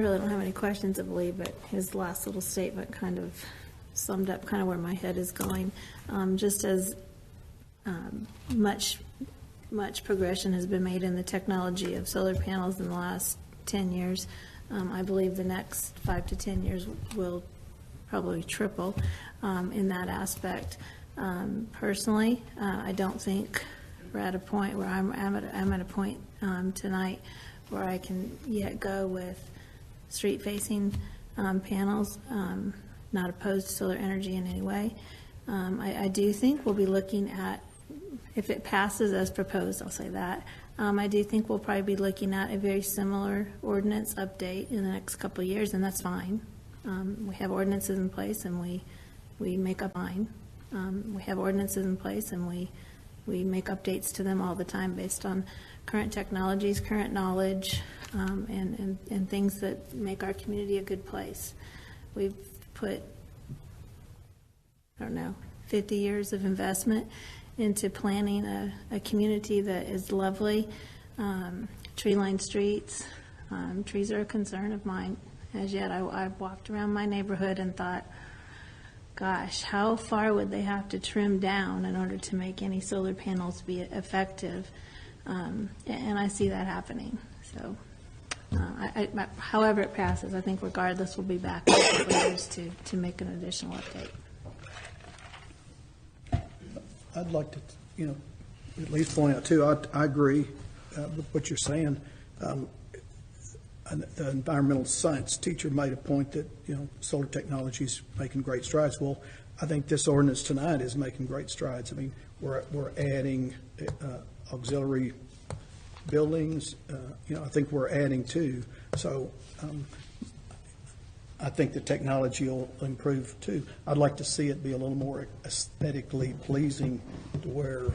really don't have any questions, I believe, but his last little statement kind of summed up kind of where my head is going. Just as much progression has been made in the technology of solar panels in the last 10 years, I believe the next 5 to 10 years will probably triple in that aspect. Personally, I don't think we're at a point where I'm at a point tonight where I can yet go with street-facing panels. Not opposed to solar energy in any way. I do think we'll be looking at, if it passes as proposed, I'll say that, I do think we'll probably be looking at a very similar ordinance update in the next couple of years, and that's fine. We have ordinances in place, and we make up fine. We have ordinances in place, and we make updates to them all the time based on current technologies, current knowledge, and things that make our community a good place. We've put, I don't know, 50 years of investment into planning a community that is lovely, tree-lined streets. Trees are a concern of mine. As yet, I've walked around my neighborhood and thought, gosh, how far would they have to trim down in order to make any solar panels be effective? And I see that happening. So, however it passes, I think regardless, we'll be back in a couple of years to make an additional update. I'd like to, at least point out too, I agree with what you're saying. An environmental science teacher made a point that, solar technology is making great strides. Well, I think this ordinance tonight is making great strides. I mean, we're adding auxiliary buildings. I think we're adding too. So I think the technology will improve too. I'd like to see it be a little more aesthetically pleasing, to where,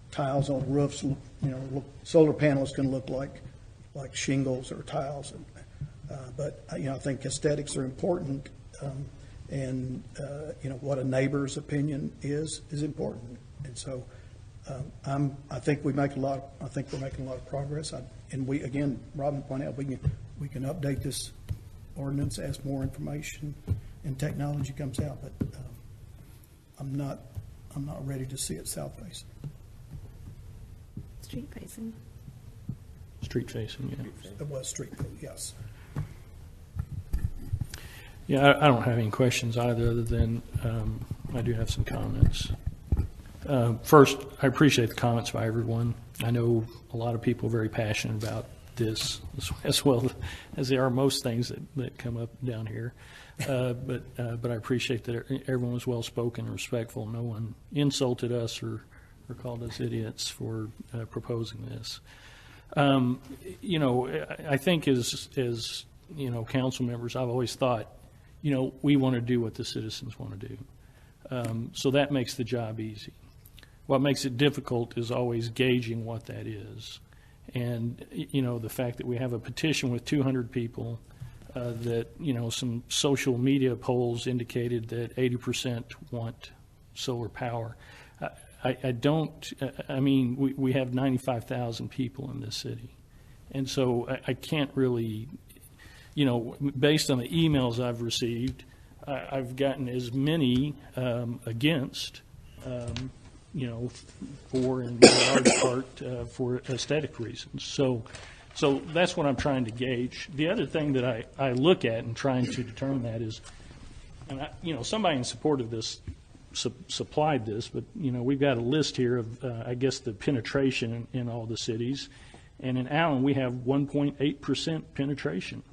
tiles on roofs, solar panels can look like shingles or tiles. But I think aesthetics are important, and what a neighbor's opinion is important. And so I think we're making a lot of progress. And we, again, Robin pointed out, we can update this ordinance as more information and technology comes out. But I'm not ready to see it south facing. Street facing. Street facing, yeah. It was street, yes. Yeah, I don't have any questions either, other than I do have some comments. First, I appreciate the comments by everyone. I know a lot of people are very passionate about this, as well as they are most things that come up down here. But I appreciate that everyone was well spoken and respectful. No one insulted us or called us idiots for proposing this. I think as council members, I've always thought, we want to do what the citizens want to do. So that makes the job easy. What makes it difficult is always gauging what that is. And, the fact that we have a petition with 200 people, that, some social media polls indicated that 80% want solar power. We have 95,000 people in this city. And so I can't really, based on the emails I've received, I've gotten as many against, for, in large part, for aesthetic reasons. So that's what I'm trying to gauge. The other thing that I look at in trying to determine that is, and somebody in support of this supplied this, but we've got a list here of I guess the penetration in all the cities, and in Allen we have 1.8% penetration.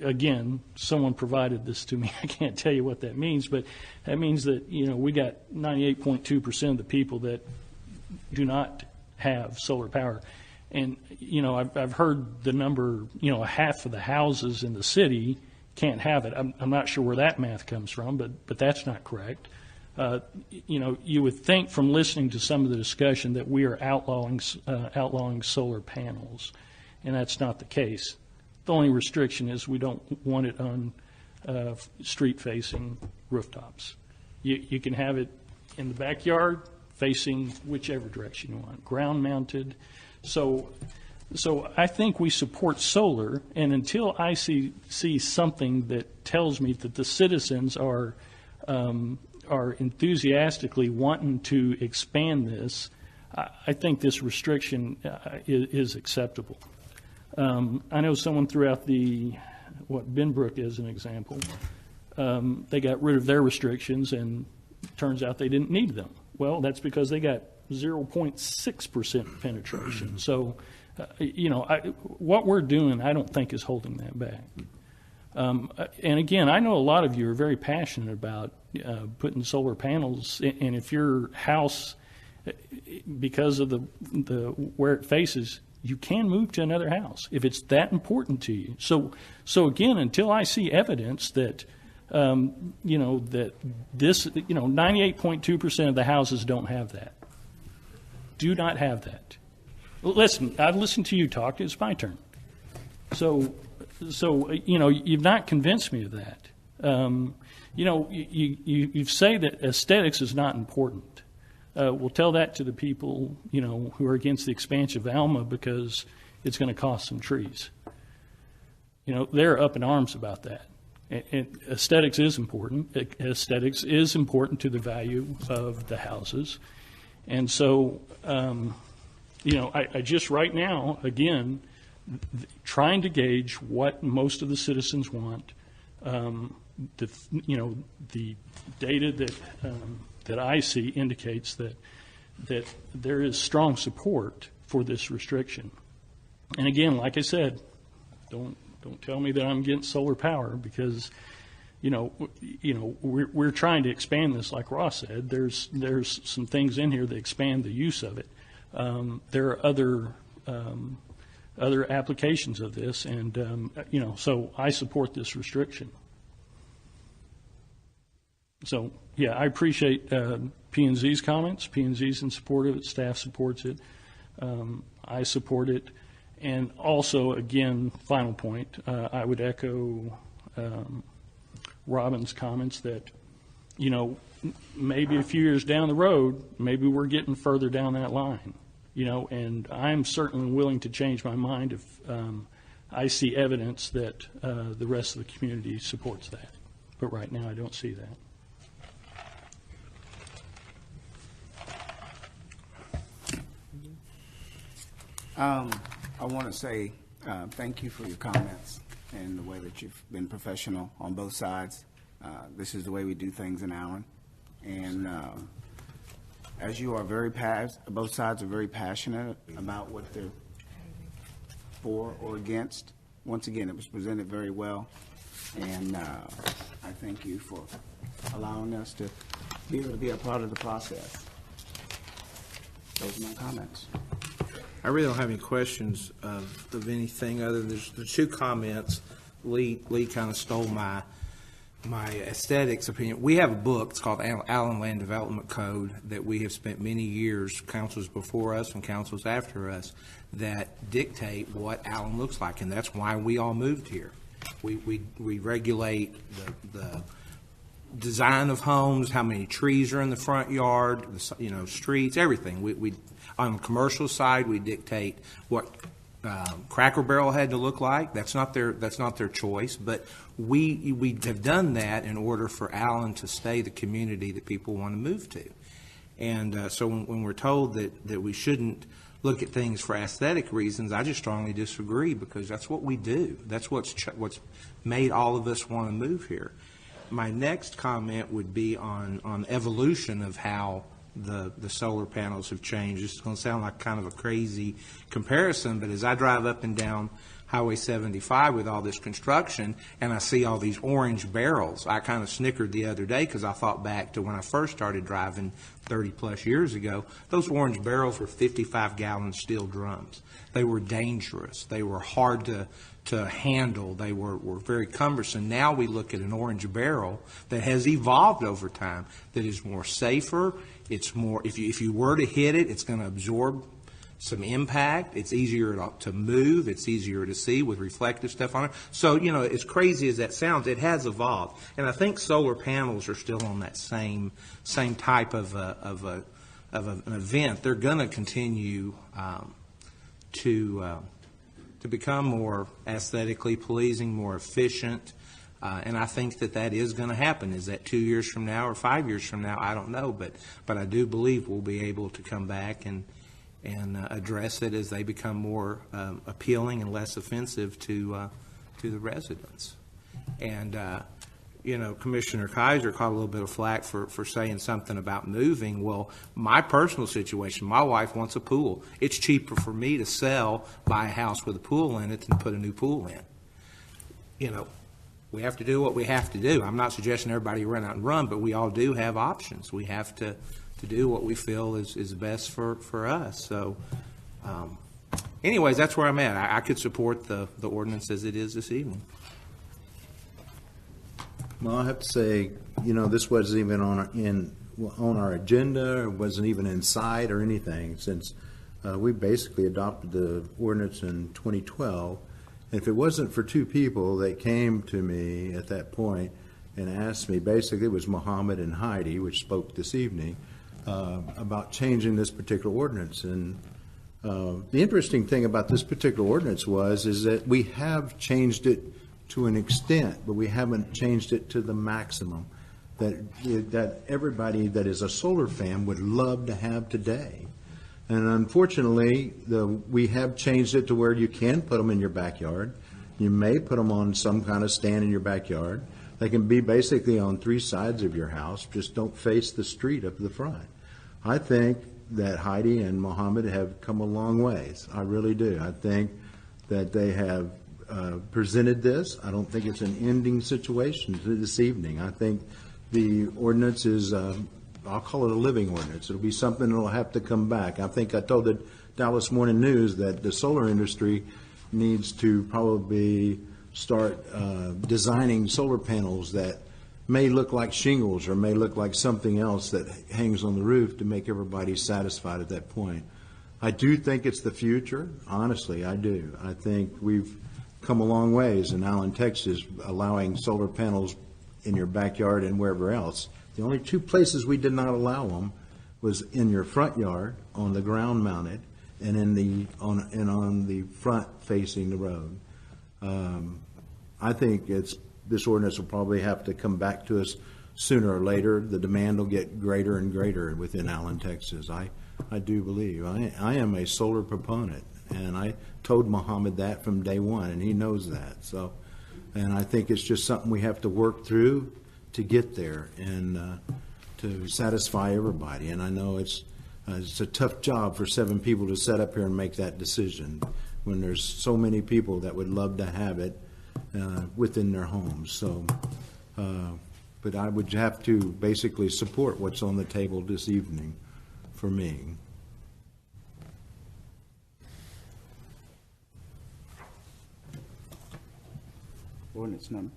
Again, someone provided this to me. I can't tell you what that means, but that means that we got 98.2% of the people that do not have solar power, and I've heard the number, half of the houses in the city can't have it. I'm not sure where that math comes from, but that's not correct. You would think from listening to some of the discussion that we are outlawing solar panels, and that's not the case. The only restriction is we don't want it on street-facing rooftops. You can have it in the backyard, facing whichever direction you want, ground-mounted. So So I think we support solar, and until I see something that tells me that the citizens are enthusiastically wanting to expand this, I think this restriction is acceptable. I know someone threw out Benbrook as an example. They got rid of their restrictions, and it turns out they didn't need them. Well, that's because they got 0.6% penetration. So, what we're doing, I don't think is holding that back. And again, I know a lot of you are very passionate about putting solar panels, and if your house, because of the where it faces, you can move to another house if it's that important to you. So again, until I see evidence that that this, 98.2% of the houses don't have that. Do not have that. Listen, I've listened to you talk. It's my turn. So you've not convinced me of that. You say that aesthetics is not important. We'll tell that to the people, who are against the expansion of Alma because it's going to cost some trees. They're up in arms about that. And aesthetics is important. Aesthetics is important to the value of the houses. And so, I just right now, again, trying to gauge what most of the citizens want. The data that I see indicates that there is strong support for this restriction. And again, like I said, don't tell me that I'm against solar power because, we're trying to expand this. Like Ross said, there's some things in here that expand the use of it. There are other applications of this, and so I support this restriction. So yeah, I appreciate P&Z's comments. P&Z's in support of it. Staff supports it. I support it. And also, again, final point, I would echo Robin's comments that, maybe a few years down the road, maybe we're getting further down that line, and I'm certainly willing to change my mind if I see evidence that the rest of the community supports that. But right now, I don't see that. I want to say thank you for your comments and the way that you've been professional on both sides. This is the way we do things in Allen. And as you are both sides are very passionate about what they're for or against. Once again, it was presented very well. And I thank you for allowing us to be able to be a part of the process. Those are my comments. I really don't have any questions of anything other than the two comments. Lee kind of stole my aesthetics opinion. We have a book. It's called Allen Land Development Code that we have spent many years, councils before us and councils after us, that dictate what Allen looks like, and that's why we all moved here. We regulate the design of homes, how many trees are in the front yard, streets, everything. We on the commercial side, we dictate what Cracker Barrel had to look like. That's not their choice, but we have done that in order for Allen to stay the community that people want to move to. And so when we're told that we shouldn't look at things for aesthetic reasons, I just strongly disagree, because that's what we do. That's what's made all of us want to move here. My next comment would be on evolution of how the solar panels have changed. It's going to sound like kind of a crazy comparison, but as I drive up and down Highway 75 with all this construction and I see all these orange barrels, I kind of snickered the other day because I thought back to when I first started driving 30 plus years ago. Those orange barrels were 55-gallon steel drums. They were dangerous. They were hard to handle. They were very cumbersome. Now we look at an orange barrel that has evolved over time, that is more safer. It's more, if you were to hit it, it's going to absorb some impact. It's easier to move. It's easier to see with reflective stuff on it. So, as crazy as that sounds, it has evolved. And I think solar panels are still on that same type of an event. They're going to continue to become more aesthetically pleasing, more efficient. And I think that is going to happen. Is that 2 years from now or 5 years from now? I don't know, but I do believe we'll be able to come back and address it as they become more appealing and less offensive to the residents. And Commissioner Kaiser caught a little bit of flack for saying something about moving. Well, my personal situation, my wife wants a pool. It's cheaper for me to buy a house with a pool in it than put a new pool in. We have to do what we have to do. I'm not suggesting everybody run out and run, but we all do have options. We have to do what we feel is best for us. So, anyways, that's where I'm at. I could support the ordinance as it is this evening. Well, I have to say, this wasn't even on our agenda, or wasn't even in sight or anything, since we basically adopted the ordinance in 2012. And if it wasn't for two people that came to me at that point and asked me, basically it was Muhammad and Heidi, which spoke this evening, about changing this particular ordinance. And the interesting thing about this particular ordinance is that we have changed it to an extent, but we haven't changed it to the maximum that everybody that is a solar fan would love to have today. And unfortunately, we have changed it to where you can put them in your backyard. You may put them on some kind of stand in your backyard. They can be basically on three sides of your house, just don't face the street up the front. I think that Heidi and Mohammed have come a long ways. I really do. I think that they have presented this. I don't think it's an ending situation this evening. I think the ordinance is I'll call it a living ordinance. It'll be something that'll have to come back. I think I told the Dallas Morning News that the solar industry needs to probably start designing solar panels that may look like shingles or may look like something else that hangs on the roof to make everybody satisfied at that point. I do think it's the future. Honestly, I do. I think we've come a long ways in Allen, Texas, allowing solar panels in your backyard and wherever else. The only two places we did not allow them was in your front yard, on the ground mounted, and on the front facing the road. I think this ordinance will probably have to come back to us sooner or later. The demand will get greater and greater within Allen, Texas. I do believe. I am a solar proponent, and I told Muhammad that from day one, and he knows that. So, and I think it's just something we have to work through to get there and to satisfy everybody. And I know it's a tough job for 7 people to set up here and make that decision when there's so many people that would love to have it within their homes. So, but I would have to basically support what's on the table this evening for me. Ordinance number.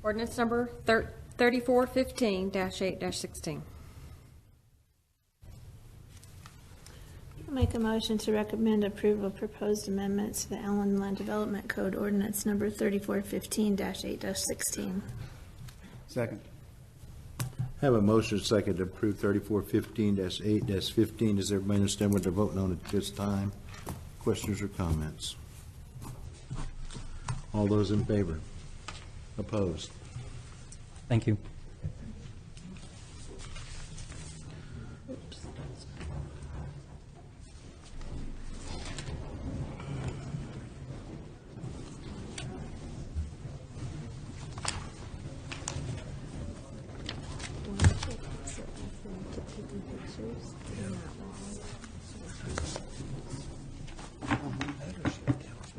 Ordinance number 3415-8-16. Make a motion to recommend approval of proposed amendments to the Allen Land Development Code Ordinance number 3415-8-16. Second. Have a motion second to approve 3415-8-15. Does everybody understand what they're voting on at this time? Questions or comments? All those in favor? Opposed? Thank you.